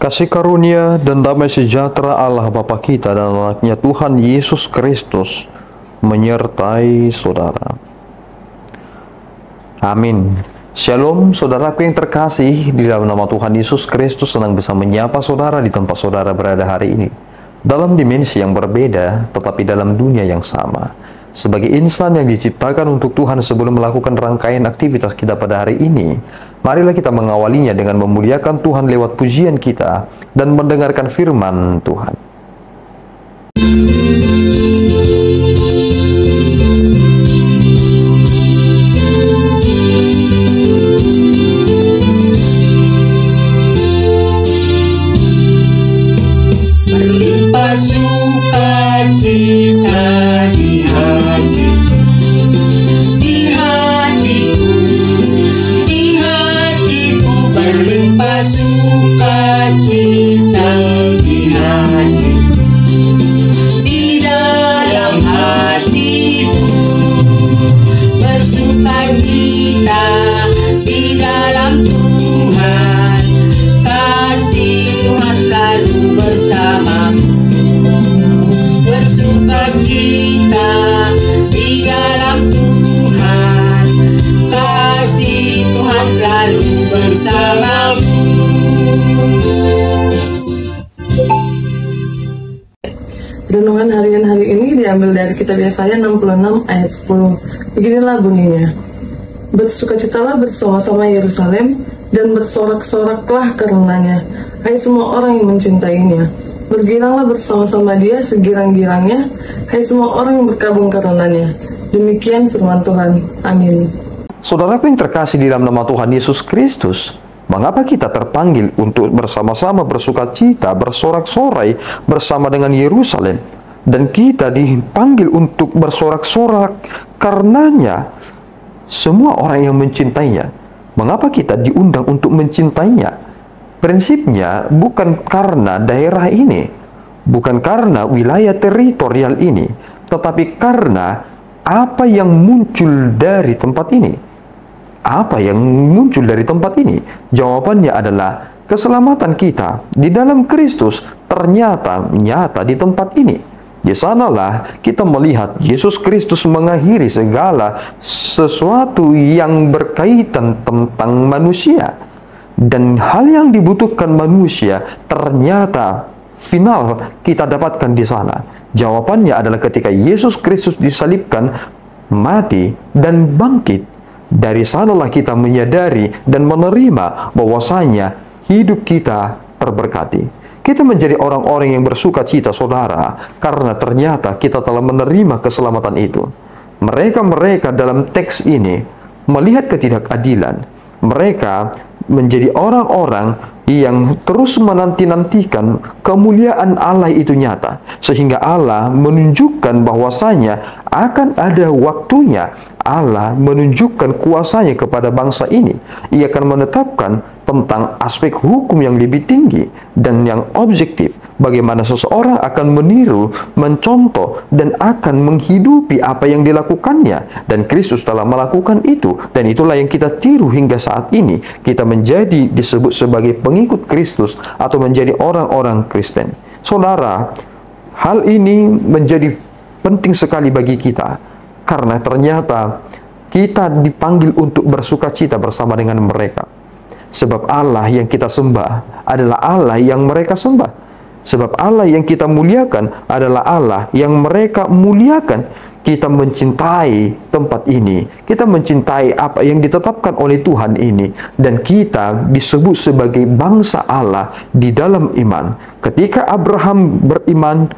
Kasih karunia dan damai sejahtera Allah Bapa kita dan anaknya Tuhan Yesus Kristus menyertai saudara. Amin. Shalom saudaraku yang terkasih, di dalam nama Tuhan Yesus Kristus senang bisa menyapa saudara di tempat saudara berada hari ini. Dalam dimensi yang berbeda, tetapi dalam dunia yang sama. Sebagai insan yang diciptakan untuk Tuhan sebelum melakukan rangkaian aktivitas kita pada hari ini, marilah kita mengawalinya dengan memuliakan Tuhan lewat pujian kita dan mendengarkan firman Tuhan. Berlimpah sukacita di hatiku berlimpah sukacita di dalam hatiku bersukacita di dalam Tuhan, kasih Tuhan selalu bersamaku. Bersukacita di dalam Tuhan, kasih Tuhan selalu bersamaku. Renungan harian hari ini diambil dari kitab Yesaya 66 ayat 10. Beginilah bunyinya. Bersukacitalah bersama-sama Yerusalem dan bersorak-soraklah karenanya, hai semua orang yang mencintainya. Bergiranglah bersama-sama dia segirang-girangnya, hai semua orang yang berkabung karenanya. Demikian firman Tuhan. Amin. Saudaraku yang terkasih di dalam nama Tuhan Yesus Kristus, mengapa kita terpanggil untuk bersama-sama bersukacita, bersorak-sorai bersama dengan Yerusalem? Dan kita dipanggil untuk bersorak-sorak karenanya semua orang yang mencintainya. Mengapa kita diundang untuk mencintainya? Prinsipnya bukan karena daerah ini, bukan karena wilayah teritorial ini, tetapi karena apa yang muncul dari tempat ini. Apa yang muncul dari tempat ini? Jawabannya adalah keselamatan kita di dalam Kristus ternyata nyata di tempat ini. Di sanalah kita melihat Yesus Kristus mengakhiri segala sesuatu yang berkaitan tentang manusia. Dan hal yang dibutuhkan manusia ternyata final kita dapatkan di sana. Jawabannya adalah ketika Yesus Kristus disalibkan, mati, dan bangkit. Dari sanalah kita menyadari dan menerima bahwasanya hidup kita terberkati. Kita menjadi orang-orang yang bersuka cita, saudara, karena ternyata kita telah menerima keselamatan itu. Mereka-mereka dalam teks ini melihat ketidakadilan. Mereka menjadi orang-orang yang terus menanti-nantikan kemuliaan Allah itu nyata. Sehingga Allah menunjukkan bahwasanya akan ada waktunya Allah menunjukkan kuasanya kepada bangsa ini. Ia akan menetapkan tentang aspek hukum yang lebih tinggi dan yang objektif. Bagaimana seseorang akan meniru, mencontoh, dan akan menghidupi apa yang dilakukannya. Dan Kristus telah melakukan itu. Dan itulah yang kita tiru hingga saat ini. Kita menjadi disebut sebagai pengikut Kristus atau menjadi orang-orang Kristen. Saudara, hal ini menjadi penting sekali bagi kita. Karena ternyata kita dipanggil untuk bersukacita bersama dengan mereka. Sebab Allah yang kita sembah adalah Allah yang mereka sembah. Sebab Allah yang kita muliakan adalah Allah yang mereka muliakan. Kita mencintai tempat ini. Kita mencintai apa yang ditetapkan oleh Tuhan ini. Dan kita disebut sebagai bangsa Allah di dalam iman. Ketika Abraham beriman,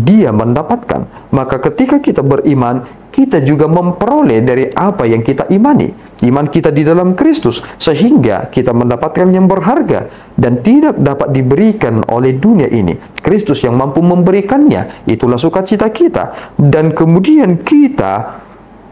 dia mendapatkan. Maka ketika kita beriman, kita juga memperoleh dari apa yang kita imani. Iman kita di dalam Kristus, sehingga kita mendapatkan yang berharga dan tidak dapat diberikan oleh dunia ini. Kristus yang mampu memberikannya, itulah sukacita kita. Dan kemudian kita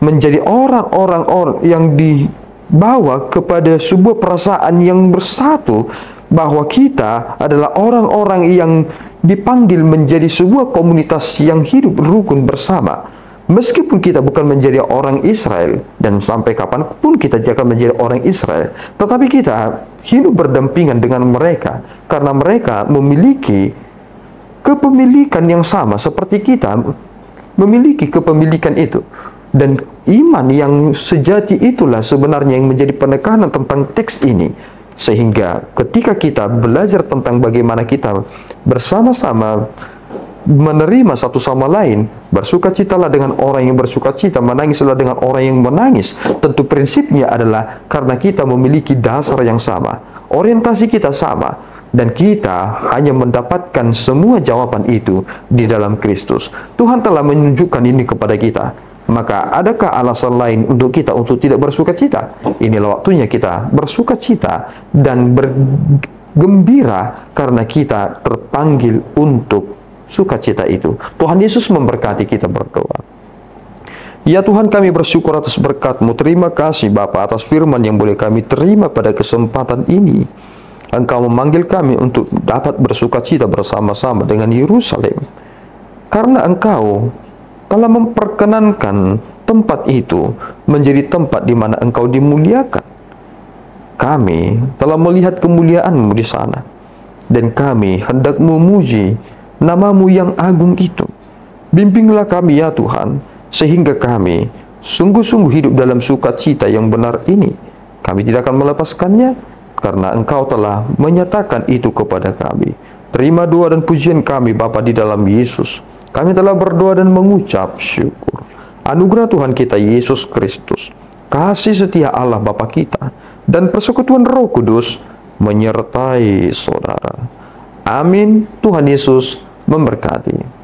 menjadi orang-orang yang dibawa kepada sebuah perasaan yang bersatu, bahwa kita adalah orang-orang yang dipanggil menjadi sebuah komunitas yang hidup rukun bersama. Meskipun kita bukan menjadi orang Israel, dan sampai kapanpun kita akan menjadi orang Israel, tetapi kita hidup berdampingan dengan mereka, karena mereka memiliki kepemilikan yang sama seperti kita memiliki kepemilikan itu. Dan iman yang sejati itulah sebenarnya yang menjadi penekanan tentang teks ini. Sehingga ketika kita belajar tentang bagaimana kita bersama-sama menerima satu sama lain, bersukacitalah dengan orang yang bersukacita, menangislah dengan orang yang menangis. Tentu prinsipnya adalah karena kita memiliki dasar yang sama, orientasi kita sama, dan kita hanya mendapatkan semua jawaban itu di dalam Kristus. Tuhan telah menunjukkan ini kepada kita. Maka adakah alasan lain untuk kita untuk tidak bersukacita? Inilah waktunya kita bersukacita dan bergembira karena kita terpanggil untuk sukacita itu. Tuhan Yesus memberkati kita berdoa. Ya Tuhan, kami bersyukur atas berkat-Mu. Terima kasih Bapa atas firman yang boleh kami terima pada kesempatan ini. Engkau memanggil kami untuk dapat bersukacita bersama-sama dengan Yerusalem. Karena Engkau telah memperkenankan tempat itu menjadi tempat di mana Engkau dimuliakan. Kami telah melihat kemuliaan-Mu di sana, dan kami hendak memuji nama-Mu yang agung itu. Bimbinglah kami ya Tuhan, sehingga kami sungguh-sungguh hidup dalam sukacita yang benar ini. Kami tidak akan melepaskannya, karena Engkau telah menyatakan itu kepada kami. Terima doa dan pujian kami Bapa di dalam Yesus. Kami telah berdoa dan mengucap syukur. Anugerah Tuhan kita Yesus Kristus, kasih setia Allah Bapa kita, dan persekutuan Roh Kudus menyertai saudara. Amin. Tuhan Yesus memberkati.